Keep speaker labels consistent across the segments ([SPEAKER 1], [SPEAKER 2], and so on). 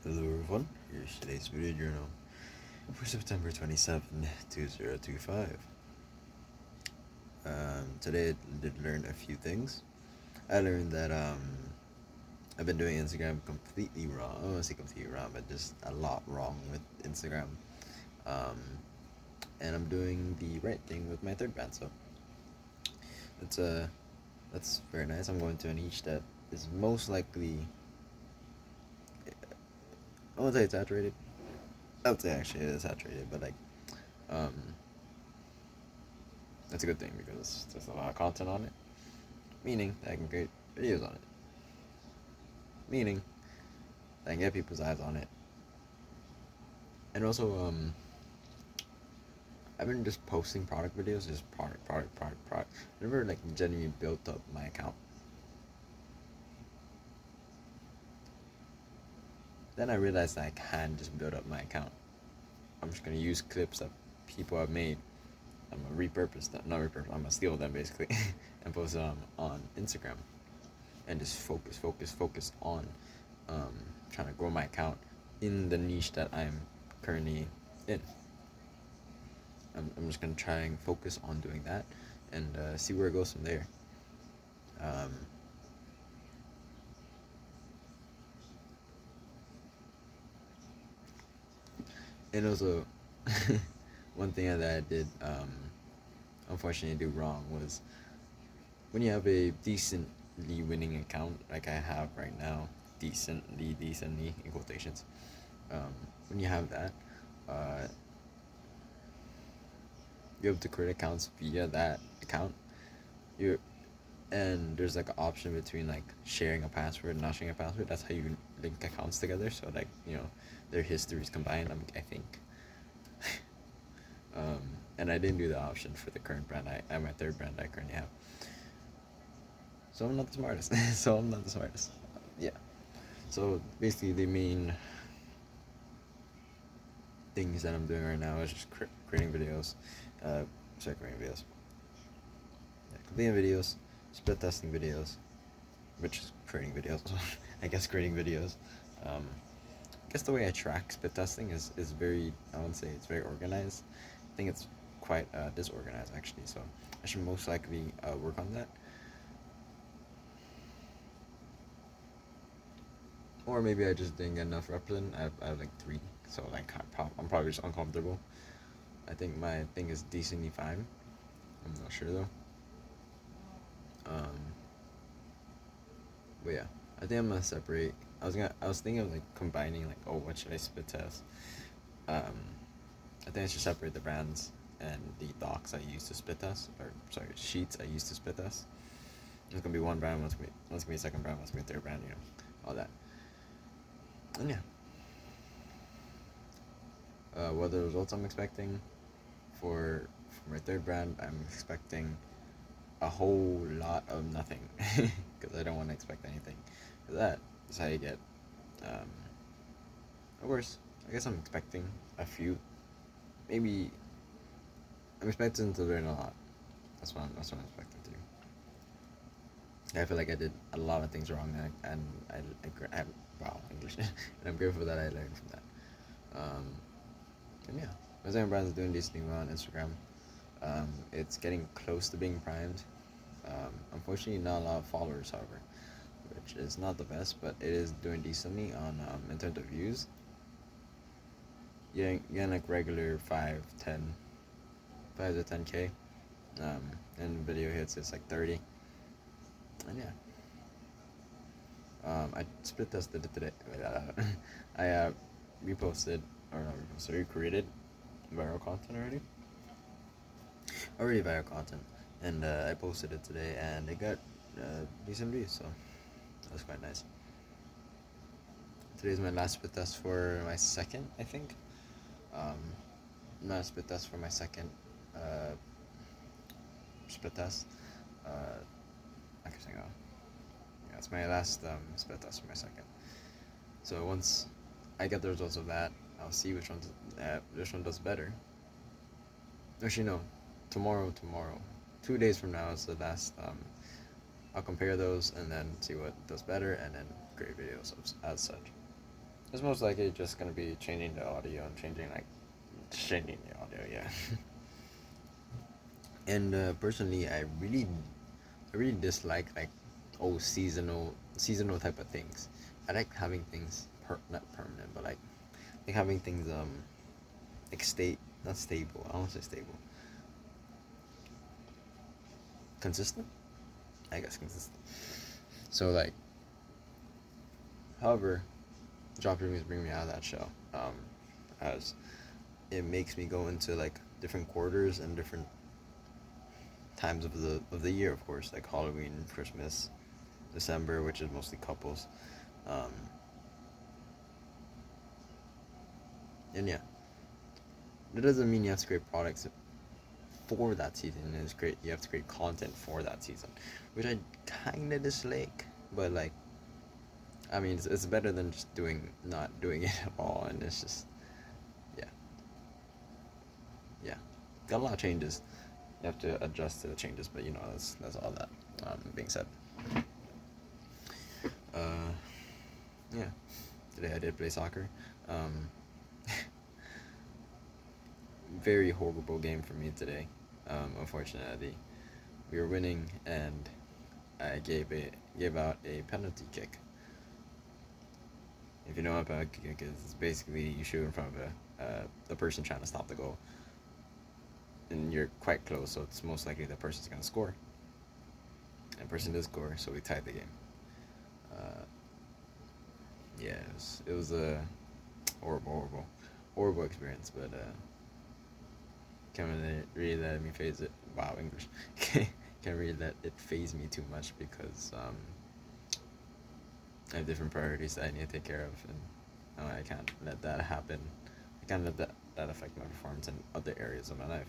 [SPEAKER 1] Hello everyone, here's today's video journal for September 27th, 2025. Today I did learn a few things. I learned that I've been doing Instagram completely wrong. I don't want to say completely wrong, but just a lot wrong with Instagram. Um, and I'm doing the right thing with my third band, so that's that's very nice. I'm going to a niche that is most likely, I won't say it's saturated. I would say actually it is saturated, but um, that's a good thing because there's a lot of content on it. Meaning that I can create videos on it. Meaning that I can get people's eyes on it. And also, I've been just posting product videos, just product. I never genuinely built up my account. Then I realized that I can just build up my account. I'm just gonna use clips that people have made. I'm gonna repurpose them, not repurpose. I'm gonna steal them basically, and post them on Instagram, and just focus on um, trying to grow my account in the niche that I'm currently in. I'm just gonna try and focus on doing that and see where it goes from there. Um, and also, one thing that I did unfortunately do wrong was when you have a decently winning account like I have right now, decently in quotations. When you have that, uh, you're able to create accounts via that account. You and there's like an option between like sharing a password and not sharing a password. That's how you link accounts together. So their histories combined. I think. Um, and I didn't do the option for the current brand. My third brand I currently have. So I'm not the smartest. Yeah. So basically, the main things that I'm doing right now is just creating videos. Creating videos. Yeah, completing videos, split testing videos, which is creating videos. I guess creating videos. I guess the way I track split testing is very, I wouldn't say it's very organized. I think it's quite disorganized actually. So I should most likely work on that. Or maybe I just didn't get enough reps in. I have like three, so I'm probably just uncomfortable. I think my thing is decently fine. I'm not sure though. Um, but yeah, I think I'm gonna separate. I was thinking of like combining like, oh, what should I split test? Um, I think I should separate the brands and the docs I use to split test, or sorry, sheets I use to split test. It's gonna be one brand, one's gonna be a second brand, one's gonna be a third brand, all that. And yeah, what are the results I'm expecting for my third brand? I'm expecting a whole lot of nothing because I don't want to expect anything. That is how you get. Um, of course, I guess I'm expecting a few. Maybe I'm expecting to learn a lot. That's what I'm expecting to. I feel like I did a lot of things wrong, and I wow English, and I'm grateful that I learned from that. Um, and yeah, my second brand is doing decently well on Instagram. It's getting close to being primed. Unfortunately, not a lot of followers, however, which is not the best, but it is doing decently on in terms of views. Getting like regular 5 to 10K. And video hits it's like 30. And yeah, I split tested it today. I reposted or not reposted, recreated viral content already viral content, and I posted it today, and it got decent views, so that's quite nice. Today's my last split test for my second, I think. Um, Not a split test for my second uh, split test. I can say, yeah, it's my last split test for my second. So once I get the results of that, I'll see which one does better. Actually, no, tomorrow, 2 days from now is the last. I'll compare those and then see what does better, and then create videos as such. It's most likely just gonna be changing the audio and changing the audio, yeah. And personally, I really dislike seasonal type of things. I like having things not permanent, but like having things like not stable. I don't want to say stable, consistent. I guess consistent. So like, however, job interviews bring me out of that shell. As it makes me go into like different quarters and different times of the year, of course, like Halloween, Christmas, December, which is mostly couples. Um, and yeah, that doesn't mean you have to create products for that season. It's great. You have to create content for that season, which I kind of dislike. But like, I mean, it's better than just not doing it at all. And it's just, yeah, yeah, got a lot of changes. You have to adjust to the changes, but you know, that's all that. Being said, uh, yeah, today I did play soccer. Um, very horrible game for me today. Unfortunately, we were winning, and I gave out a penalty kick. If you know what a penalty kick is, it's basically you shoot in front of the person trying to stop the goal, and you're quite close, so it's most likely the person's gonna score. And the person did score, so we tied the game. Uh, yeah, it was a horrible experience, but can't really let me phase it. Wow, English. Can't really let it phase me too much because I have different priorities that I need to take care of, and I can't let that happen. I can't let that affect my performance in other areas of my life.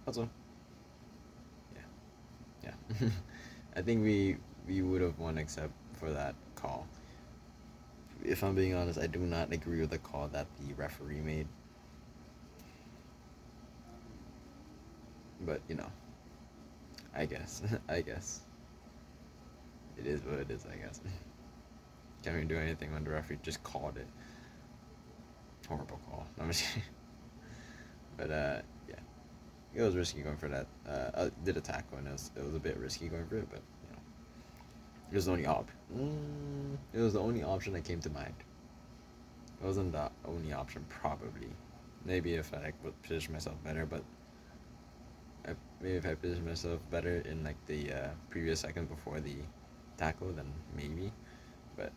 [SPEAKER 1] Also, yeah, yeah. I think we would have won except for that call. If I'm being honest, I do not agree with the call that the referee made. But you know, I guess I guess it is what it is. I guess can't really do anything when the referee just called it. Horrible call. I'm just but yeah, it was risky going for that. I did a tackle and it was a bit risky going for it, but you know, it was the only it was the only option that came to mind. It wasn't the only option, probably. Maybe if I would position myself better, but maybe if I position myself better in like the previous second before the tackle, then maybe. But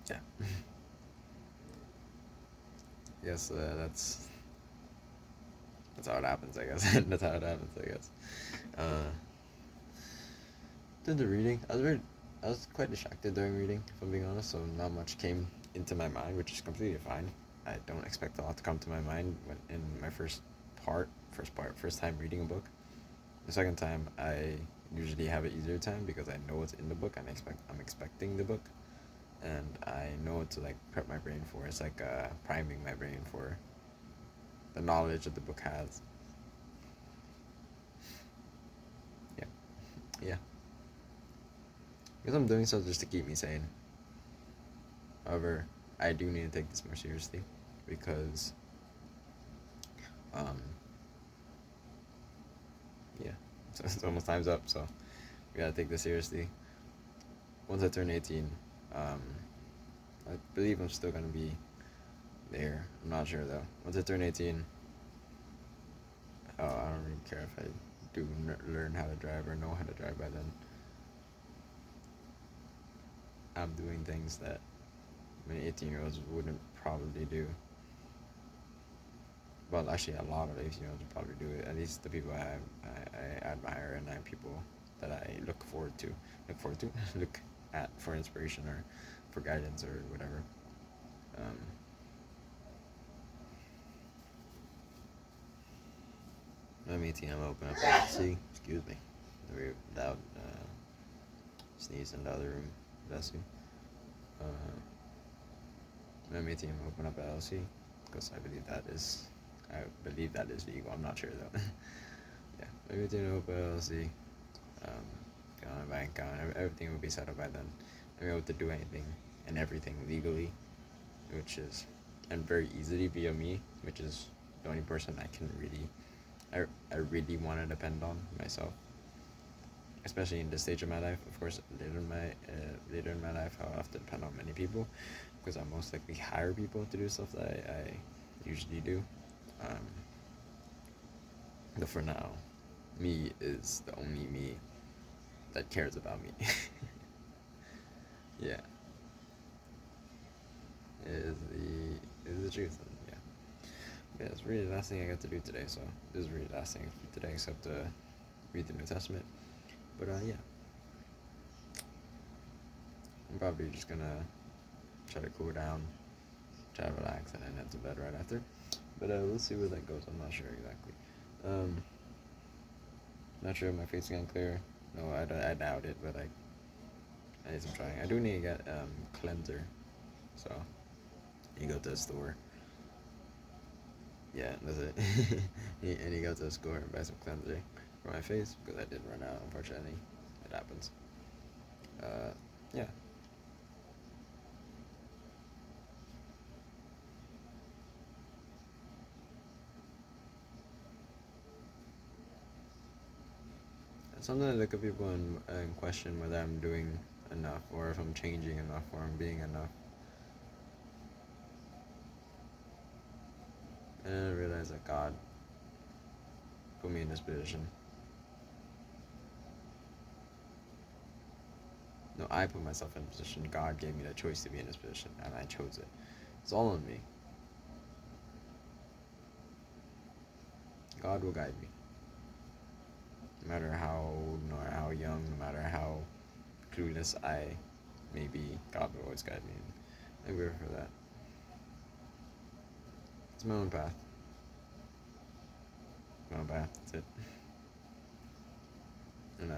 [SPEAKER 1] yeah, yes, that's how it happens. I guess that's how it happens. I guess. Uh, did the reading. I was quite distracted during reading, if I'm being honest. So not much came into my mind, which is completely fine. I don't expect a lot to come to my mind when in my first time reading a book. The second time, I usually have an easier time because I know what's in the book and I'm expecting the book, and I know what to like prep my brain for. It's like priming my brain for the knowledge that the book has. Yeah, yeah. Because I'm doing so just to keep me sane. However, I do need to take this more seriously because, um, yeah, it's almost time's up. So we gotta take this seriously. Once I turn 18, um, I believe I'm still gonna be there. I'm not sure though. Once I turn 18, oh, I don't really care if I do learn how to drive or know how to drive by then. I'm doing things that many 18-year-olds wouldn't probably do. Well, actually, a lot of 18-year-olds would probably do it. At least the people I admire and people that I look forward to, look at for inspiration or for guidance or whatever. Um, I'm 18. I'm open up. See, excuse me. Very loud sneeze in the other room. Bless you. Uh, I'm 18. I'm open up LLC because I believe that is legal. I'm not sure though. Yeah, maybe to open LLC. Um, got a bank account. Everything will be set up by then. I'm able to do anything and everything legally, which is and very easily via me, which is the only person I can really I really want to depend on myself, especially in this stage of my life. Of course, later in my life, I'll have to depend on many people because I most likely hire people to do stuff that I usually do. Um, but for now, me is the only me that cares about me. Yeah, is the truth. And yeah, it's really the last thing I got to do today. So this is really the last thing I do today, except to read the New Testament. But yeah, I'm probably just gonna try to cool down, try to relax, and then head to bed right after. But we'll see where that goes. I'm not sure exactly. Um, Not sure if my face is getting clear. No, I doubt it, but I need some trying. I do need to get cleanser, so you go to the store. Yeah, that's it. And you go to the store and buy some cleanser for my face because I did run out. Unfortunately, it happens. Uh, yeah. Sometimes I look at people and question whether I'm doing enough or if I'm changing enough or I'm being enough. And then I realize that God put me in this position. No, I put myself in a position. God gave me the choice to be in this position, and I chose it. It's all on me. God will guide me. No matter how old, no matter how young, no matter how clueless I may be, God will always guide me. And I'm grateful for that. It's my own path. My own path. That's it. And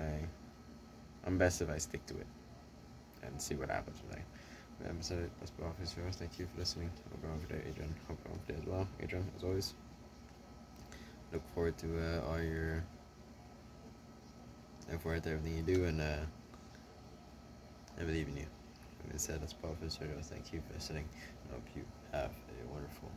[SPEAKER 1] I'm best if I stick to it and see what happens when I. Episode. That's all for us. Thank you for listening. Hope you're on today, Adrian. Hope you're on today as well, Adrian. As always, look forward to all your. Look forward to everything you do, and I believe in you. Like I said, that's all for us. Thank you for listening. I hope you have a wonderful